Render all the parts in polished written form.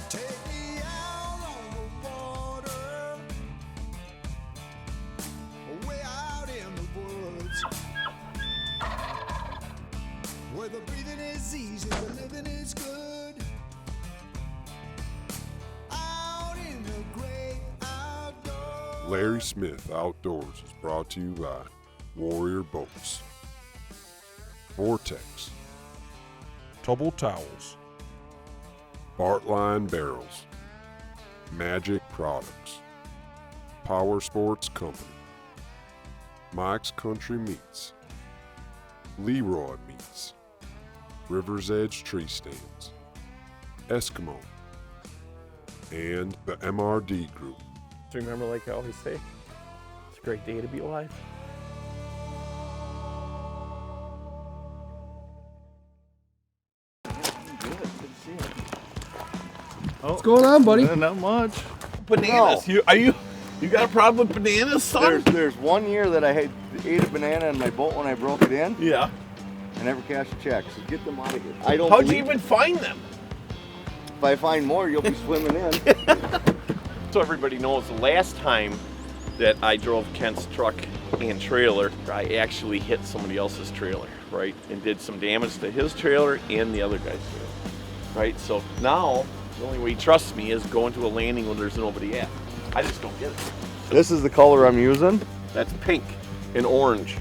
Take me out on the water, way out in the woods, where the breathing is easy, the living is good. Out in the great outdoors. Larry Smith Outdoors is brought to you by Warrior Boats, Vortex, Tubble Towels, Bartline Barrels, Magic Products, Power Sports Company, Mike's Country Meats, Leroy Meats, River's Edge Tree Stands, Eskimo, and the MRD Group. Remember, like I always say, it's a great day to be alive. What's going on, buddy? Not much. Bananas. No. You got a problem with bananas, son? There's 1 year that I ate a banana in my boat when I broke it in. Yeah. I never cashed a check, so get them out of here. I don't. How'd you even find them? If I find more, you'll be swimming in. So everybody knows, the last time that I drove Kent's truck and trailer, I actually hit somebody else's trailer, right? And did some damage to his trailer and the other guy's trailer, right? So now, the only way he trusts me is going to a landing when there's nobody at. I just don't get it. This is the color I'm using. That's pink and orange.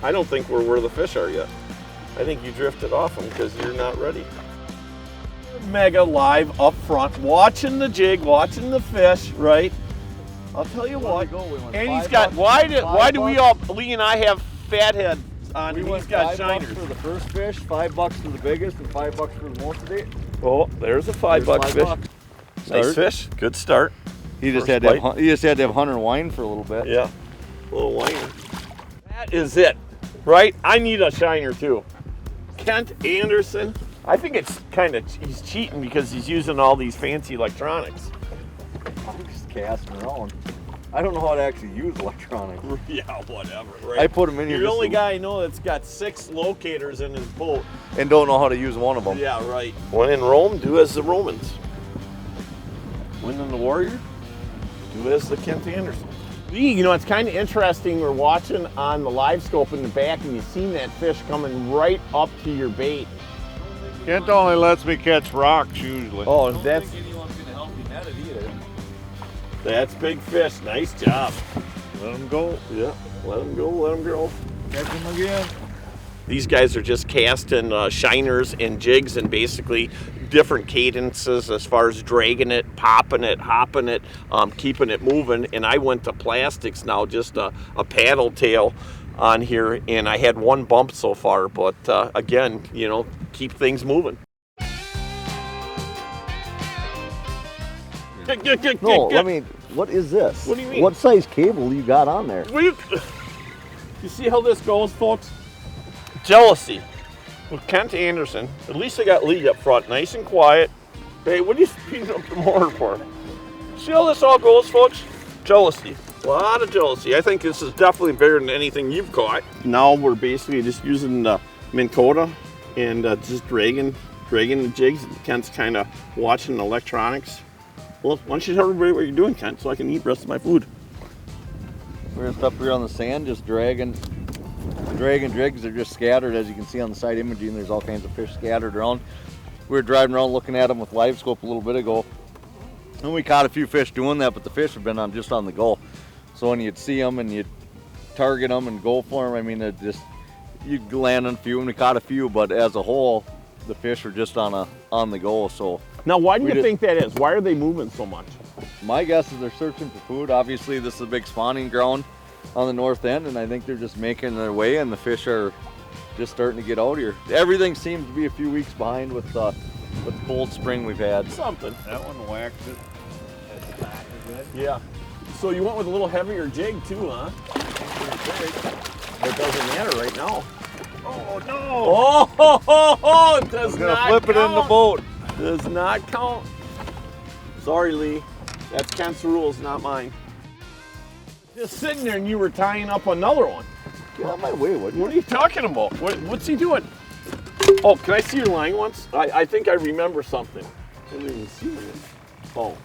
I don't think we're where the fish are yet. I think you drifted off them because you're not ready. Mega live up front, watching the jig, watching the fish, right? I'll tell you what. And he's got, why do we all, Lee and I have fat heads on, and he's got shiners. $5 for the first fish, $5 for the biggest, and $5 for the most of it. Oh, there's a $5 fish. Nice fish, good start. He just had to have hunter wine for a little bit. Yeah, a little whiner. That is it, right? I need a shiner too. Kent Anderson. I think it's kind of, he's cheating because he's using all these fancy electronics. I'm just casting around. I don't know how to actually use electronics. Yeah, whatever, right? I put them in here. You're the only guy I know that's got 6 locators in his boat. And don't know how to use one of them. Yeah, right. When in Rome, do as the Romans. When in the Warrior, do as the Kent Anderson. You know, it's kind of interesting. We're watching on the live scope in the back, and you've seen that fish coming right up to your bait. Kent only lets me catch rocks usually. Oh, that's big fish. Nice job. Let them go. Yeah, let them go, let them go. Catch them again. These guys are just casting shiners and jigs and basically different cadences as far as dragging it, popping it, hopping it, keeping it moving. And I went to plastics now, just a paddle tail on here, and I had 1 bump so far, but again, you know, keep things moving. No, I mean, what is this? What do you mean? What size cable you got on there? You see how this goes, folks? Jealousy with Kent Anderson. At least I got Lee up front, nice and quiet. Hey, what are you speeding up the motor for? See how this all goes, folks? Jealousy. A lot of jealousy. I think this is definitely bigger than anything you've caught. Now we're basically just using the Minn Kota and just dragging the jigs. Kent's kind of watching the electronics. Well, why don't you tell everybody what you're doing, Kent, so I can eat the rest of my food. We're just up here on the sand, just dragging jigs. They're just scattered, as you can see on the side imaging. There's all kinds of fish scattered around. We were driving around looking at them with live scope a little bit ago, and we caught a few fish doing that, but the fish have been just on the go. So when you'd see them and you'd target them and go for them, I mean, you'd land on a few, and we caught a few, but as a whole, the fish are just on the go. So now, why do you think that is? Why are they moving so much? My guess is they're searching for food. Obviously, this is a big spawning ground on the north end, and I think they're just making their way, and the fish are just starting to get out here. Everything seems to be a few weeks behind with the cold spring we've had. Something. That one whacked it. That's back again. Yeah. So you went with a little heavier jig too, huh? It doesn't matter right now. Oh no! Oh, it does not flip it in the boat. Does not count. Sorry, Lee. That's Kent's rules, not mine. Just sitting there and you were tying up another one. Get out of my way, wouldn't you? What are you talking about? What's he doing? Oh, can I see your line once? I think I remember something. I didn't even see it. Oh,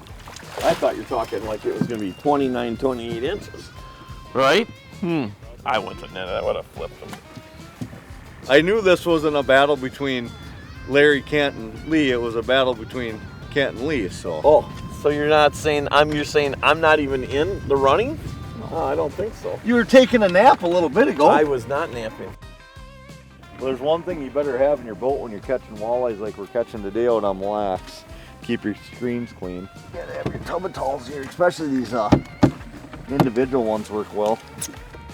I thought you were talking like it was going to be 29, 28 inches. Right? I went to net. I would have flipped them. I knew this wasn't a battle between Larry, Kent, and Lee. It was a battle between Kent and Lee. So. Oh, so you're not saying you're saying I'm not even in the running? No, I don't think so. You were taking a nap a little bit ago. I was not napping. Well, there's one thing you better have in your boat when you're catching walleyes like we're catching today out on Mille Lacs. Keep your screens clean. You gotta have your tub of towels here, especially these individual ones work well.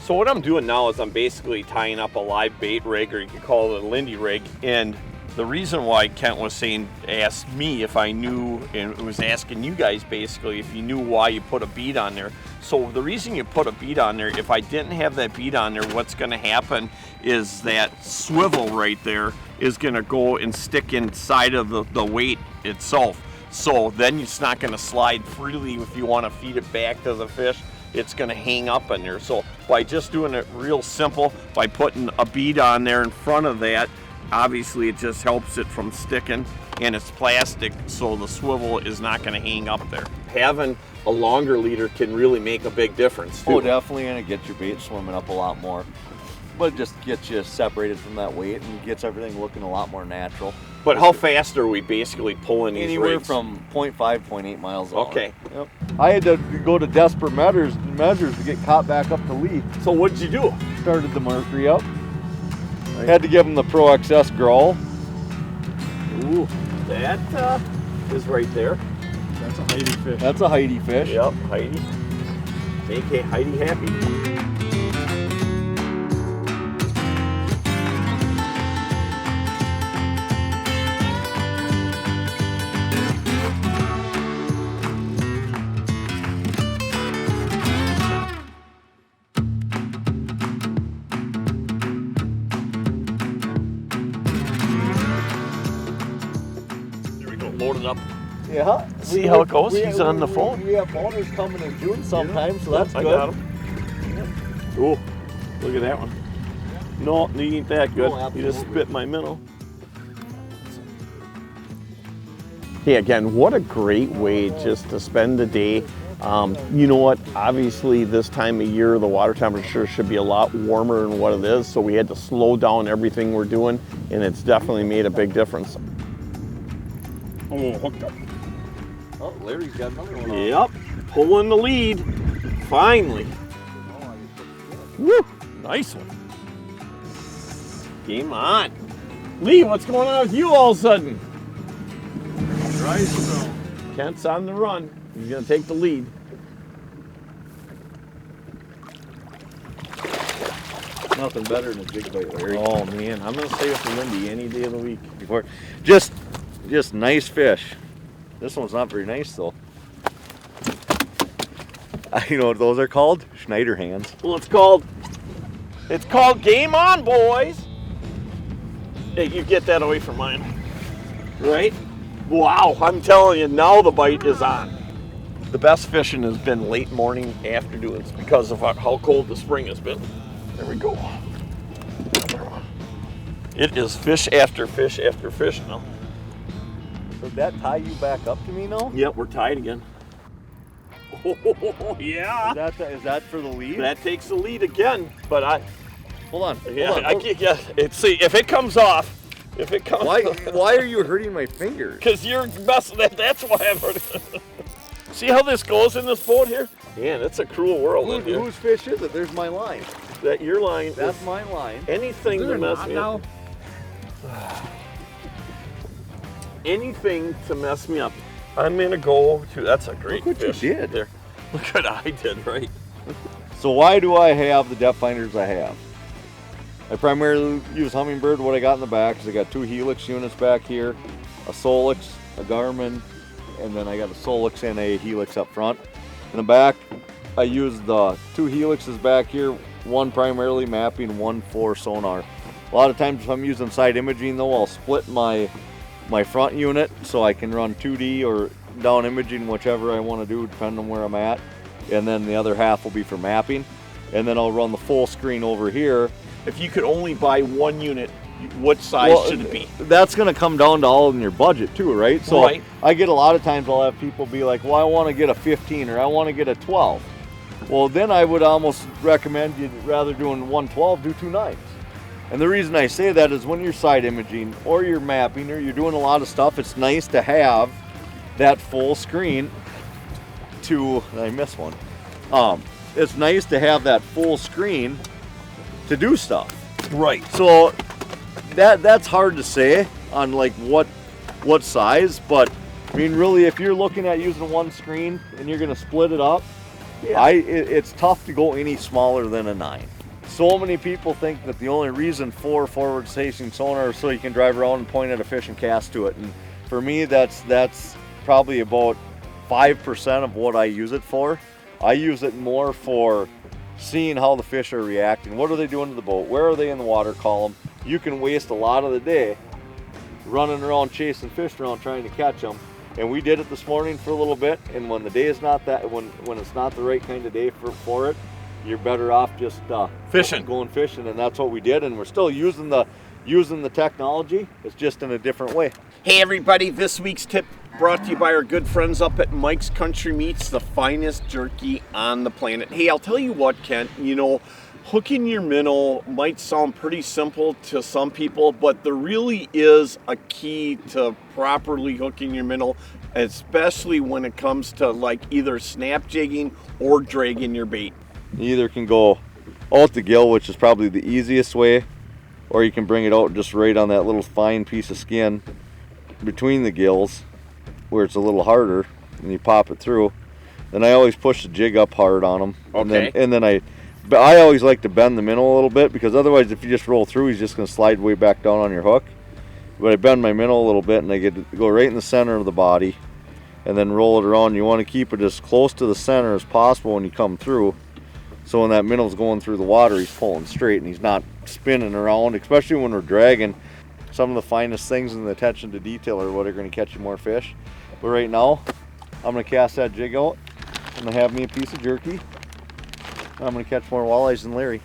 So what I'm doing now is I'm basically tying up a live bait rig, or you could call it a Lindy rig. And the reason why Kent was saying, asked me if I knew, and was asking you guys basically if you knew why you put a bead on there. So the reason you put a bead on there, if I didn't have that bead on there, what's going to happen is that swivel right there is going to go and stick inside of the weight itself. So then it's not going to slide freely if you want to feed it back to the fish. It's going to hang up in there. So by just doing it real simple, by putting a bead on there in front of that, obviously it just helps it from sticking, and it's plastic, so the swivel is not going to hang up there. Having a longer leader can really make a big difference too. Oh, definitely, and it gets your bait swimming up a lot more. But it just gets you separated from that weight and gets everything looking a lot more natural. But how fast are we basically pulling these Anywhere rigs? from 0.5, 0.8 miles an hour. Okay. Yep. I had to go to desperate measures to get caught back up to Lee. So what'd you do? Started the Mercury up. I had to give him the Pro XS growl. Ooh, that is right there. That's a Heidi fish. That's a Heidi fish. Yep, Heidi. Make Heidi happy. Load it up. Yeah. See how it goes? He's on the phone. We have boners coming in June sometime, so that's I good. got him. Oh, look at that one. No, he ain't that good. No, He just spit my minnow. Hey, again, what a great way just to spend the day. You know what? Obviously, this time of year, the water temperature should be a lot warmer than what it is, so we had to slow down everything we're doing, and it's definitely made a big difference. Oh, hooked up. Oh, Larry's got another one on. Yep, pulling the lead, finally. Woo, nice one. Game on. Lee, what's going on with you all of a sudden? Dry spell. Kent's on the run. He's gonna take the lead. Nothing better than a big bite, Larry. Oh man, I'm gonna stay with the Lindy any day of the week. Before, just nice fish. This one's not very nice though. You know what those are called? Schneider hands. Well, it's called Game On, boys. Hey, you get that away from mine, right? Wow, I'm telling you, now the bite is on. The best fishing has been late morning afternoons because of how cold the spring has been. There we go. It is fish after fish after fish now. Did that tie you back up to me now? Yep, we're tied again. Oh, yeah. Is that for the lead? That takes the lead again, but Hold on. yeah, hold on. I can't, yeah. See, if it comes off, Why are you hurting my fingers? Because you're messing that. That's why I'm hurting. See how this goes in this boat here? Man, it's a cruel world in here. Whose fish is it? There's my line. That your line. That's my line. Anything to mess me now? up. Anything to mess me up. I'm gonna go to. That's a great Look what you fish did. there. Look what I did, right? So why do I have the depth finders I have? I primarily use Humminbird. What I got in the back is I got two Helix units back here, a Solix, a Garmin, and then I got a Solix and a Helix up front. In the back, I use the two Helixes back here, one primarily mapping, one for sonar. A lot of times if I'm using side imaging though, I'll split my front unit so I can run 2D or down imaging, whichever I want to do depending on where I'm at. And then the other half will be for mapping. And then I'll run the full screen over here. If you could only buy one unit what size should it be? That's going to come down to all in your budget too, right? So Right. I get a lot of times I'll have people be like, well, I want to get a 15 or I want to get a 12. Well, then I would almost recommend you'd rather doing 112, do 2 9s. And the reason I say that is when you're side imaging or you're mapping or you're doing a lot of stuff, it's nice to have that full screen to, I missed one. It's nice to have that full screen to do stuff. Right. So that's hard to say on like what size, but I mean really if you're looking at using one screen and you're gonna split it up, it's tough to go any smaller than a 9. So many people think that the only reason for forward facing sonar is so you can drive around and point at a fish and cast to it. And for me that's probably about 5% of what I use it for. I use it more for seeing how the fish are reacting. What are they doing to the boat? Where are they in the water column? You can waste a lot of the day running around chasing fish around trying to catch them. And we did it this morning for a little bit. And when the day is not that, when it's not the right kind of day for it, you're better off just fishing, going fishing. And that's what we did. And we're still using the technology. It's just in a different way. Hey everybody, this week's tip brought to you by our good friends up at Mike's Country Meats, the finest jerky on the planet. Hey, I'll tell you what, Kent, hooking your minnow might sound pretty simple to some people, but there really is a key to properly hooking your minnow, especially when it comes to like either snap jigging or dragging your bait. You either can go out the gill, which is probably the easiest way, or you can bring it out just right on that little fine piece of skin between the gills where it's a little harder, and you pop it through. Then I always push the jig up hard on them. Okay. And then I always like to bend the minnow a little bit, because otherwise if you just roll through, he's just going to slide way back down on your hook. But I bend my minnow a little bit and I get to go right in the center of the body and then roll it around. You want to keep it as close to the center as possible when you come through. So when that minnow's going through the water, he's pulling straight and he's not spinning around, especially when we're dragging. Some of the finest things in the attention to detail are what are going to catch you more fish. But right now, I'm going to cast that jig out. I'm going to have me a piece of jerky. I'm going to catch more walleyes than Larry.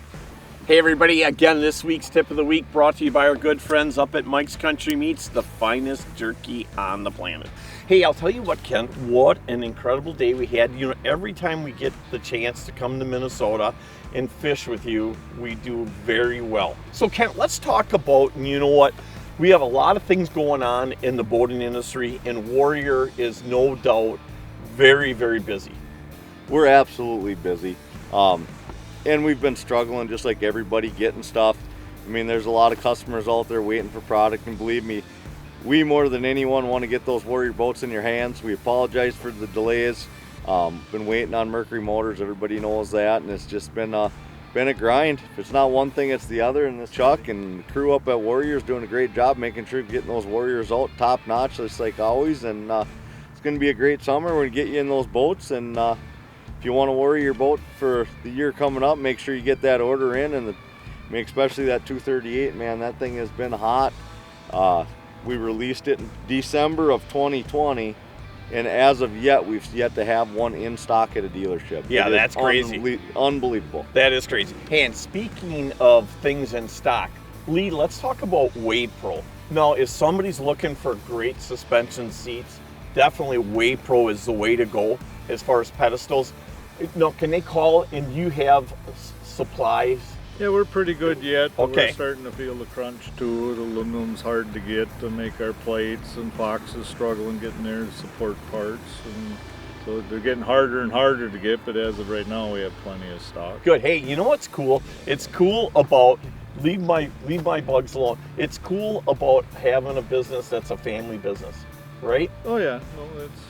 Hey everybody, again, this week's tip of the week brought to you by our good friends up at Mike's Country Meats, the finest jerky on the planet. Hey, I'll tell you what, Kent, what an incredible day we had. Every time we get the chance to come to Minnesota and fish with you, we do very well. So Kent, let's talk about, we have a lot of things going on in the boating industry, and Warrior is no doubt very, very busy. We're absolutely busy. And we've been struggling just like everybody getting stuff. I mean, there's a lot of customers out there waiting for product, and believe me, we more than anyone want to get those Warrior boats in your hands. We apologize for the delays. Been waiting on Mercury Motors, everybody knows that, and it's just been a grind. If it's not one thing, it's the other, and Chuck and the crew up at Warrior is doing a great job making sure getting those Warriors out top notch, just like always. And it's going to be a great summer. We're going to get you in those boats, and if you want to Warrior boat for the year coming up, make sure you get that order in. And especially that 238, man, that thing has been hot. We released it in December of 2020, and as of yet, we've yet to have one in stock at a dealership. Yeah, that's crazy. Unbelievable. That is crazy. Hey, and speaking of things in stock, Lee, let's talk about Wade Pro. Now, if somebody's looking for great suspension seats, definitely Wade Pro is the way to go as far as pedestals. Now, can they call and you have supplies? Yeah, we're pretty good yet. But Okay. We're starting to feel the crunch too. The aluminum's hard to get to make our plates, and Fox is struggling getting their support parts. And so they're getting harder and harder to get, but as of right now, we have plenty of stock. Good. Hey, you know what's cool? It's cool about, leave my bugs alone. It's cool about having a business that's a family business, right? Oh yeah, no, it's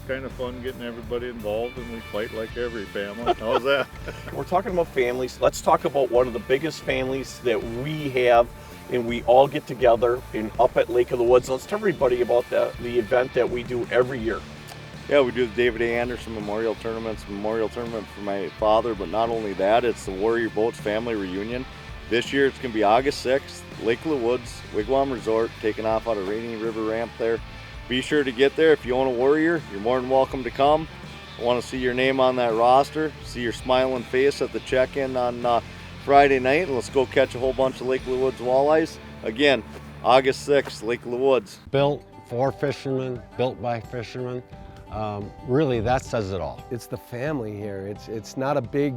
kind of fun getting everybody involved, and we fight like every family. How's that? We're talking about families. Let's talk about one of the biggest families that we have, and we all get together up at Lake of the Woods. Let's tell everybody about the event that we do every year. Yeah, we do the David A. Anderson Memorial Tournament. It's a memorial tournament for my father, but not only that, it's the Warrior Boats family reunion. This year it's going to be August 6th, Lake of the Woods, Wigwam Resort, taking off out of Rainy River Ramp there. Be sure to get there. If you own a Warrior, you're more than welcome to come. I want to see your name on that roster, see your smiling face at the check-in on Friday night, and let's go catch a whole bunch of Lake of the Woods walleyes. again, August 6th, Lake of the Woods. Built for fishermen, built by fishermen. Really, that says it all. It's the family here. It's not a big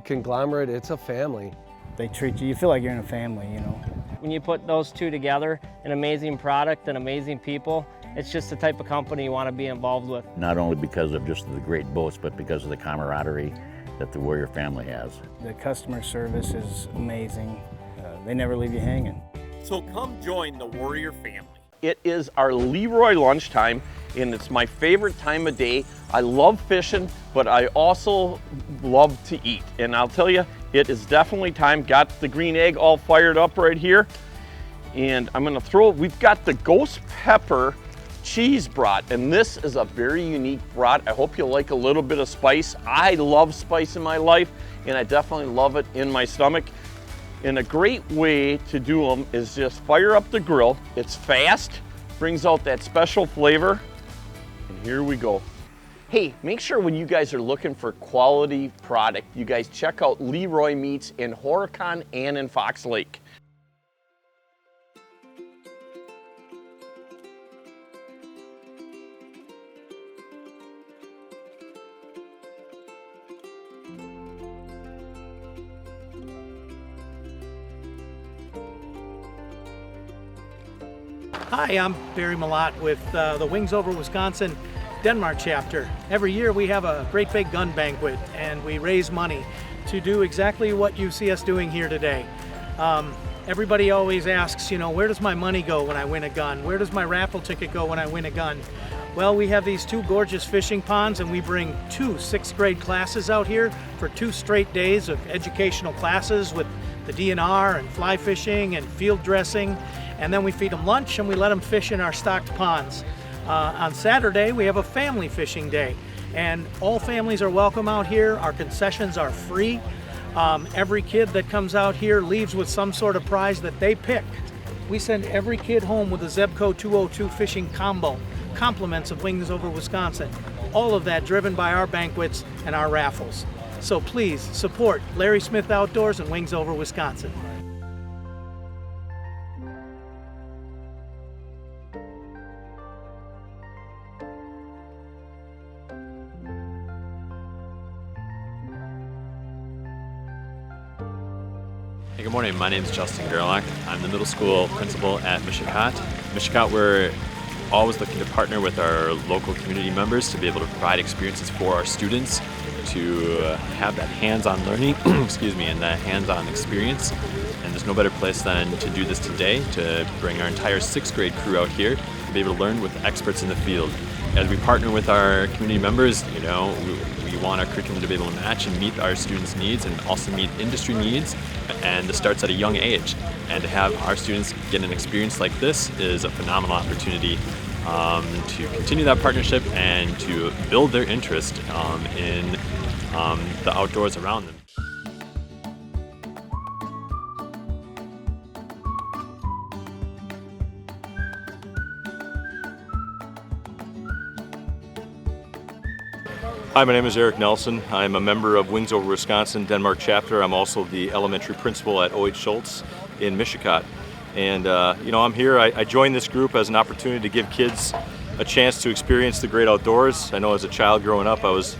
conglomerate, it's a family. They treat you feel like you're in a family, you know. When you put those two together, an amazing product and amazing people, it's just the type of company you want to be involved with. Not only because of just the great boats, but because of the camaraderie that the Warrior family has. The customer service is amazing. They never leave you hanging. So come join the Warrior family. It is our Leroy lunchtime, and it's my favorite time of day. I love fishing, but I also love to eat. And I'll tell you, it is definitely time. Got the green egg all fired up right here. And I'm gonna we've got the ghost pepper cheese brat, and this is a very unique brat. I hope you like a little bit of spice. I love spice in my life, and I definitely love it in my stomach. And a great way to do them is just fire up the grill. It's fast, brings out that special flavor, and here we go. Hey, make sure when you guys are looking for quality product, you guys check out Leroy Meats in Horicon and in Fox Lake. Hi, I'm Barry Malott with the Wings Over Wisconsin Denmark chapter. Every year we have a great big gun banquet and we raise money to do exactly what you see us doing here today. Everybody always asks, you know, where does my money go when I win a gun? Where does my raffle ticket go when I win a gun? Well, we have these two gorgeous fishing ponds and we bring 2 6th grade classes out here for 2 straight days of educational classes with the DNR and fly fishing and field dressing. And then we feed them lunch and we let them fish in our stocked ponds. On Saturday, we have a family fishing day, and all families are welcome out here. Our concessions are free. Every kid that comes out here leaves with some sort of prize that they pick. We send every kid home with a Zebco 202 fishing combo, compliments of Wings Over Wisconsin. All of that driven by our banquets and our raffles. So please support Larry Smith Outdoors and Wings Over Wisconsin. Hey, good morning. My name is Justin Gerlach. I'm the middle school principal at Mishicot. Mishicot, we're always looking to partner with our local community members to be able to provide experiences for our students to have that hands-on learning, excuse me, and that hands-on experience. And there's no better place than to do this today, to bring our entire 6th grade crew out here to be able to learn with experts in the field. As we partner with our community members, you know, we want our curriculum to be able to match and meet our students' needs and also meet industry needs, and this starts at a young age. And to have our students get an experience like this is a phenomenal opportunity to continue that partnership and to build their interest in the outdoors around them. Hi, my name is Eric Nelson. I'm a member of Wings Over Wisconsin Denmark chapter. I'm also the elementary principal at O.H. Schultz in Mishicot. And you know, I'm here. I joined this group as an opportunity to give kids a chance to experience the great outdoors. I know as a child growing up, I was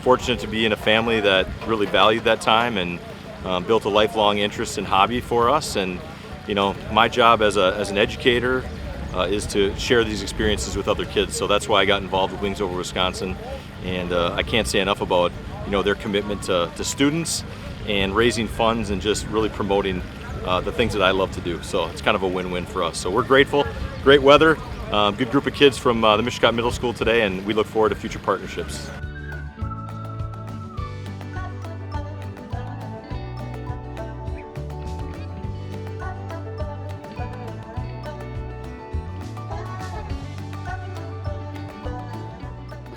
fortunate to be in a family that really valued that time and built a lifelong interest and hobby for us. And you know, my job as an educator is to share these experiences with other kids. So that's why I got involved with Wings Over Wisconsin. And I can't say enough about, you know, their commitment to students and raising funds and just really promoting the things that I love to do. So it's kind of a win-win for us. So we're grateful. Great weather, good group of kids from the Mishicot Middle School today, and we look forward to future partnerships.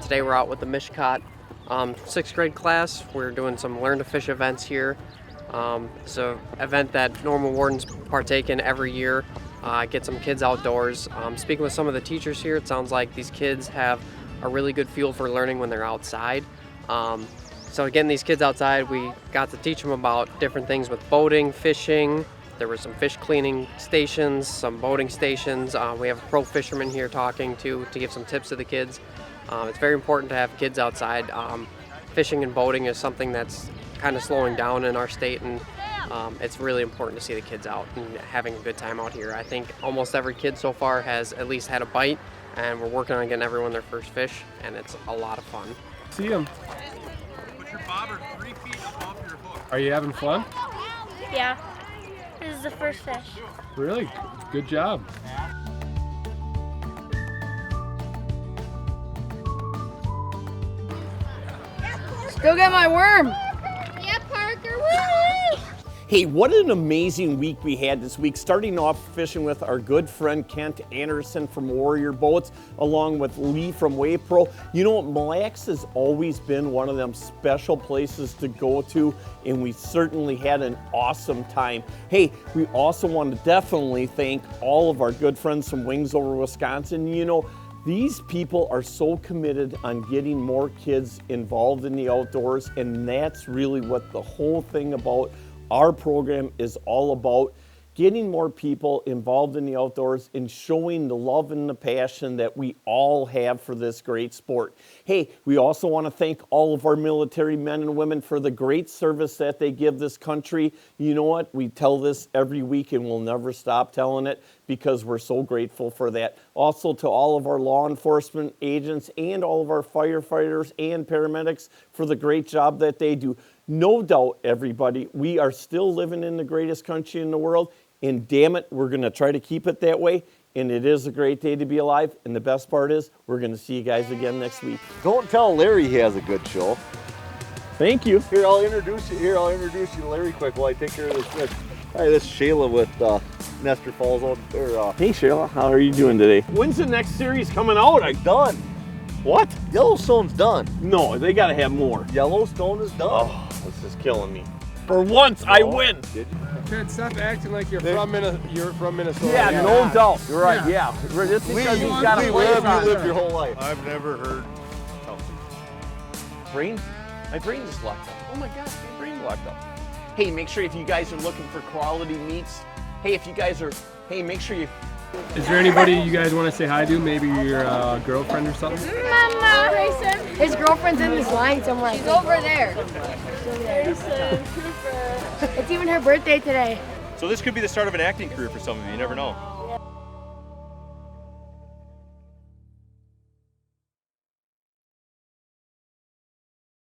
Today we're out with the Mishicot 6th grade class. We're doing some Learn to Fish events here. It's an event that normal wardens partake in every year. Get some kids outdoors. Speaking with some of the teachers here, it sounds like these kids have a really good feel for learning when they're outside. So getting these kids outside, we got to teach them about different things with boating, fishing, There were some fish cleaning stations, some boating stations. We have a pro fisherman here talking to give some tips to the kids. It's very important to have kids outside. Fishing and boating is something that's kind of slowing down in our state, and it's really important to see the kids out and having a good time out here. I think almost every kid so far has at least had a bite, and we're working on getting everyone their first fish, and it's a lot of fun. See them. Put your bobber 3 feet above your hook. Are you having fun? Yeah. This is the first fish. Really? Good job. Go get my worm. Yeah, Parker. Woo! Hey, what an amazing week we had this week, starting off fishing with our good friend Kent Anderson from Warrior Boats, along with Lee from Wave Pro. You know, Mille Lacs has always been one of them special places to go to, and we certainly had an awesome time. Hey, we also want to definitely thank all of our good friends from Wings Over Wisconsin. You know, these people are so committed on getting more kids involved in the outdoors, and that's really what the whole thing about our program is all about, getting more people involved in the outdoors and showing the love and the passion that we all have for this great sport. Hey, we also want to thank all of our military men and women for the great service that they give this country. You know what? We tell this every week and we'll never stop telling it because we're so grateful for that. Also to all of our law enforcement agents and all of our firefighters and paramedics for the great job that they do. No doubt, everybody, we are still living in the greatest country in the world, and damn it, we're going to try to keep it that way, and it is a great day to be alive, and the best part is we're going to see you guys again next week. Don't tell Larry he has a good show. Thank you. Here, I'll introduce you to Larry quick while I take care of this fish. Hi, this is Shayla with Nestor Falls out there. Hey, Shayla, how are you doing today? When's the next series coming out? Done. What? Yellowstone's done. No, they got to have more. Yellowstone is done. Oh, this is killing me. For once, I win. Kid, stop acting like you're from Minnesota. Yeah, no doubt. You're right, yeah. Just because he's got a place on. You lived your whole life. I've never heard. My brain just locked up. Oh my gosh, my brain locked up. Hey, make sure if you guys are looking for quality meats, make sure you... Is there anybody you guys want to say hi to? Maybe your girlfriend or something? Mama. Grayson. His girlfriend's in this line somewhere. She's over there. Grayson, Cooper. It's even her birthday today. So this could be the start of an acting career for some of you. You never know.